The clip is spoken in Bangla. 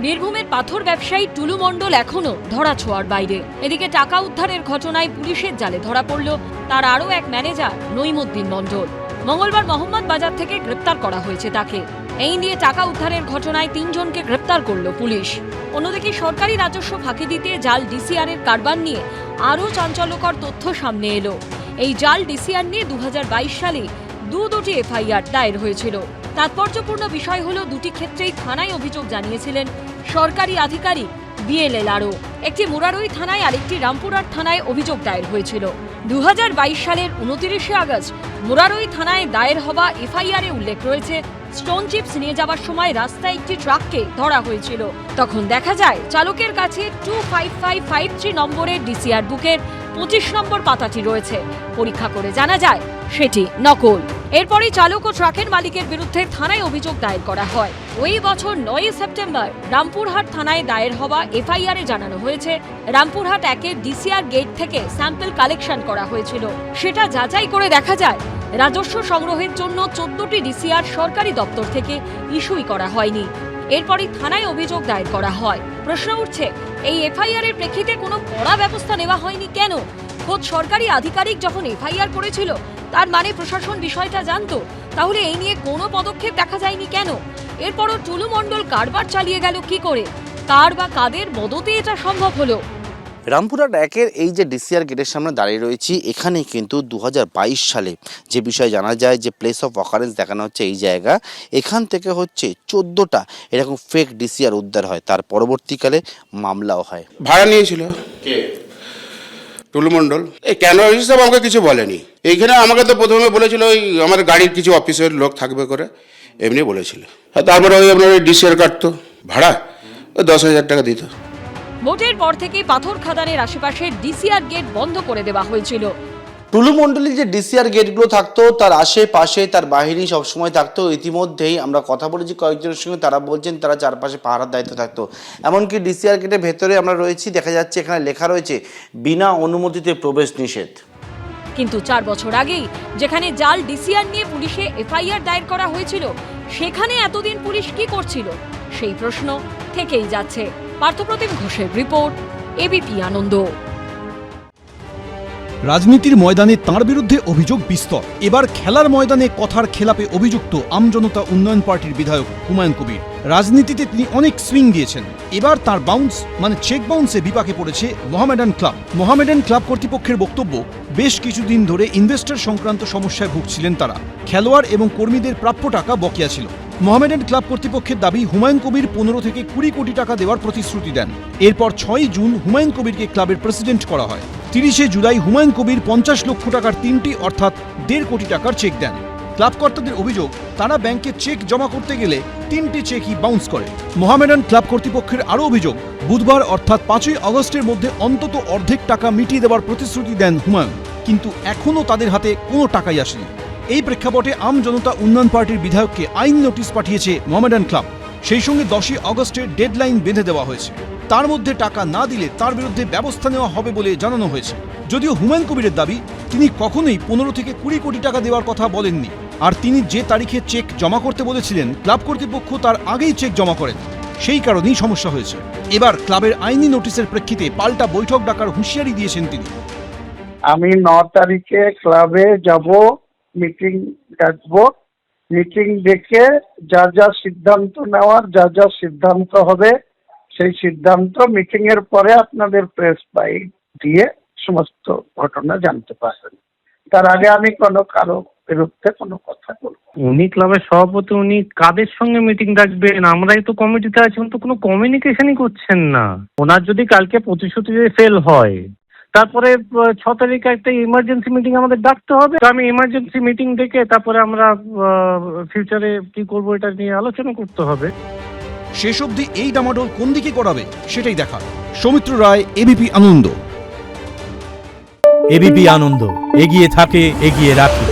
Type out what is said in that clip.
বীরভূমের পাথর ব্যবসায়ী টুলু মণ্ডল এখনো ধরাছোঁয়ার বাইরে। এদিকে টাকা উদ্ধারের ঘটনায় পুলিশের জালে ধরা পড়ল তার আরও এক ম্যানেজার নঈমুদ্দিন মণ্ডল। মঙ্গলবার মোহাম্মদ বাজার থেকে গ্রেপ্তার করা হয়েছে তাকে। এই নিয়ে টাকা উদ্ধারের ঘটনায় ৩ জনকে গ্রেপ্তার করল পুলিশ। অন্যদিকে সরকারি রাজস্ব ফাঁকি দিতে জাল ডিসিআর এর কারবার নিয়ে আরও চাঞ্চল্যকর তথ্য সামনে এলো। এই জাল ডিসিআর নিয়ে 2022 সালে দুটি এফআইআর দায়ের হয়েছিল। তাৎপর্যপূর্ণ বিষয় হলো দুটি ক্ষেত্রেই থানায় অভিযোগ জানিয়েছিলেন সরকারি আধিকারিক বিএলএলআরও। একটি মুরারই থানায় আরেকটি রামপুরহাট থানায় অভিযোগ দায়ের হয়েছিল। 2022 সালের 29শে আগস্ট মুরারই থানায় দায়ের হওয়া এফআইআরে উল্লেখ রয়েছে স্টোন চিপস নিয়ে যাওয়ার সময় রাস্তায় একটি ট্রাককে ধরা হয়েছিল। তখন দেখা যায় চালকের কাছে 25553 নম্বরের ডিসিআর বুকের 25 নম্বর পাতাটি রয়েছে। পরীক্ষা করে জানা যায় সেটি নকল। এরপরই চালক ও ট্রাকের মালিকের বিরুদ্ধে থানায় অভিযোগ দায়ের করা হয়। ওই বছর 9 সেপ্টেম্বর রামপুরহাট থানায় দায়ের হওয়া এফআইআরে জানানো হয়েছে রামপুরহাট 1-এর ডিসিআর গেট থেকে স্যাম্পল কালেকশন করা হয়েছিল। সেটা যাচাই করে দেখা যায় রাজস্ব সংগ্রহের জন্য 14টি ডিসিআর সরকারি দপ্তর থেকে ইস্যুই করা হয়নি। এরপরই থানায় অভিযোগ দায়ের করা হয়। প্রশ্ন উঠছে, এই এফআইআর এর প্রেক্ষিতে কোনো কড়া ব্যবস্থা নেওয়া হয়নি কেন? খোদ সরকারি আধিকারিক যখন এফআইআর করেছিল তার মানে প্রশাসন বিষয়টা জানতো, তাহলে এই নিয়ে কোনো পদক্ষেপ দেখা যায়নি কেন? এরপরও টুলু মণ্ডল কারবার চালিয়ে গেল কি করে? কার বা কাদের মদতে এটা সম্ভব হলো? রামপুরহাট 1-এর এই যে ডিসিআর গেটের সামনে দাঁড়িয়ে রয়েছি, এখানে কিন্তু 2022 সালে যে বিষয় জানা যায় যে প্লেস অফ অকারেন্স দেখানো হচ্ছে এই জায়গা, এখান থেকে হচ্ছে 14টা এরকম ফেক ডিসিআর উদ্ধার হয়। তার পরবর্তীকালে মামলাও হয়। ভাড়া নিয়েছিল কে? টুলু মণ্ডল। কেন হিসাব আমাকে কিছু বলেনি। এইখানে আমাকে তো প্রথমে বলেছিল ওই আমার গাড়ির কিছু অফিসের লোক থাকবে করে, এমনি বলেছিল। তারপরে ওই আপনার ডিসিআর কাটতো ভাড়া, ওই 10,000 টাকা দিত। ভোটের পর থেকে পাথর খাদানের আশেপাশে ডিসিআর গেট বন্ধ করে দেওয়া হয়েছিল। টুলু মণ্ডলের যে ডিসিআর গেটগুলো থাকতো তার আশেপাশে তার বাহিনী সবসময় থাকতো। ইতিমধ্যেই আমরা কথা বলেছি কয়েকজনের সঙ্গে, তারা বলছেন তারা চারপাশে পাহারার দায়িত্ব থাকতো। এমনকি ডিসিআর গেটের ভেতরে আমরা রয়েছি, দেখা যাচ্ছে এখানে লেখা রয়েছে বিনা অনুমতিতে প্রবেশ নিষেধ। কিন্তু 4 বছর আগেই যেখানে জাল ডিসিআর নিয়ে পুলিশে এফআইআর দায়ের করা হয়েছিল, সেখানে এতদিন পুলিশ কি করছিল সেই প্রশ্ন থেকেই যাচ্ছে। পার্থপ্রতিম ঘোষের রিপোর্ট, এবিপি আনন্দ। রাজনীতির ময়দানে তাঁর বিরুদ্ধে অভিযোগ বিস্তর। এবার খেলার ময়দানে কথার খেলাপে অভিযুক্ত আমজনতা উন্নয়ন পার্টির বিধায়ক হুমায়ুন কবির। রাজনীতিতে তিনি অনেক সুইং দিয়েছেন। এবার তার বাউন্স মানে চেক বাউন্সে বিপাকে পড়েছে মোহামেডান ক্লাব। মোহামেডান ক্লাব কর্তৃপক্ষের বক্তব্য, বেশ কিছুদিন ধরে ইনভেস্টর সংক্রান্ত সমস্যায় ভুগছিলেন তারা। খেলোয়াড় এবং কর্মীদের প্রাপ্য টাকা বকেয়া ছিল। মোহামেডান ক্লাব কর্তৃপক্ষের দাবি হুমায়ুন কবির 15 থেকে 20 কোটি টাকা দেওয়ার প্রতিশ্রুতি দেন। এরপর 6 জুন হুমায়ুন কবিরকে ক্লাবের প্রেসিডেন্ট করা হয়। 30শে জুলাই হুমায়ুন কবির 50 লক্ষ টাকার 3টি অর্থাৎ 1.5 কোটি টাকার চেক দেন। ক্লাব কর্তাদের অভিযোগ, তারা ব্যাংকে চেক জমা করতে গেলে 3টি চেকই বাউন্স করে। মোহামেডান ক্লাব কর্তৃপক্ষের আরও অভিযোগ, বুধবার অর্থাৎ 5ই আগস্টের মধ্যে অন্তত অর্ধেক টাকা মিটিয়ে দেওয়ার প্রতিশ্রুতি দেন হুমায়ুন, কিন্তু এখনও তাদের হাতে কোনো টাকাই আসেনি। এই প্রেক্ষাপটে আম জনতা উন্নয়ন পার্টির বিধায়ককে আইন নোটিশ পাঠিয়েছে মোহামেডান ক্লাব। সেই সঙ্গে 10ই আগস্টের ডেডলাইন বেঁধে দেওয়া হয়েছে। তার মধ্যে টাকা না দিলে তার বিরুদ্ধে ব্যবস্থা নেওয়া হবে বলে জানানো হয়েছে। যদিও হুমায়ুন কবিরের দাবি, তিনি কখনোই 15 থেকে 20 কোটি টাকা দেওয়ার কথা বলেননি। আর তিনি যে তারিখে চেক জমা করতে বলেছিলেন, ক্লাব কর্তৃপক্ষ তার আগেই চেক জমা করেন। সেই কারণেই সমস্যা হয়েছে। এবার ক্লাবের আইনি নোটিশের প্রেক্ষিতে পাল্টা বৈঠক ডাকার হুঁশিয়ারি দিয়েছেন তিনি। আমি 9 তারিখে ক্লাবে যাব, মিটিং ডাকবো। মিটিং ডেকে যা যা সিদ্ধান্ত নেওয়ার, যা যা সিদ্ধান্ত হবে, সেই সিদ্ধান্ত মিটিং এর পরে আপনাদের প্রেস বাইট দিয়ে সমস্ত ঘটনা জানতে পারবেন। তার আগে আমি কারো বিরুদ্ধে কোনো কথা বলবো। উনি ক্লাবের সভাপতি, উনি কাদের সঙ্গে মিটিং ডাকবেন? আমরাই তো কমিটিতে আছি, উনি তো কোনো কমিউনিকেশনই করছেন না। ওনার যদি কালকে প্রতিশ্রুতি ফেল হয়, তারপরে 6 তারিখে একটা ইমার্জেন্সি মিটিং আমাদের ডাকতে হবে। তো আমি ইমার্জেন্সি মিটিং ডেকে তারপরে আমরা ফিউচারে কি করবো এটা নিয়ে আলোচনা করতে হবে। শেষ অবধি এই ডামাডোল কোন দিকে করাবে সেটাই দেখা। সৌমিত্র রায়, এবিপি আনন্দ। এবিপি আনন্দ, এগিয়ে থাকে, এগিয়ে রাখে।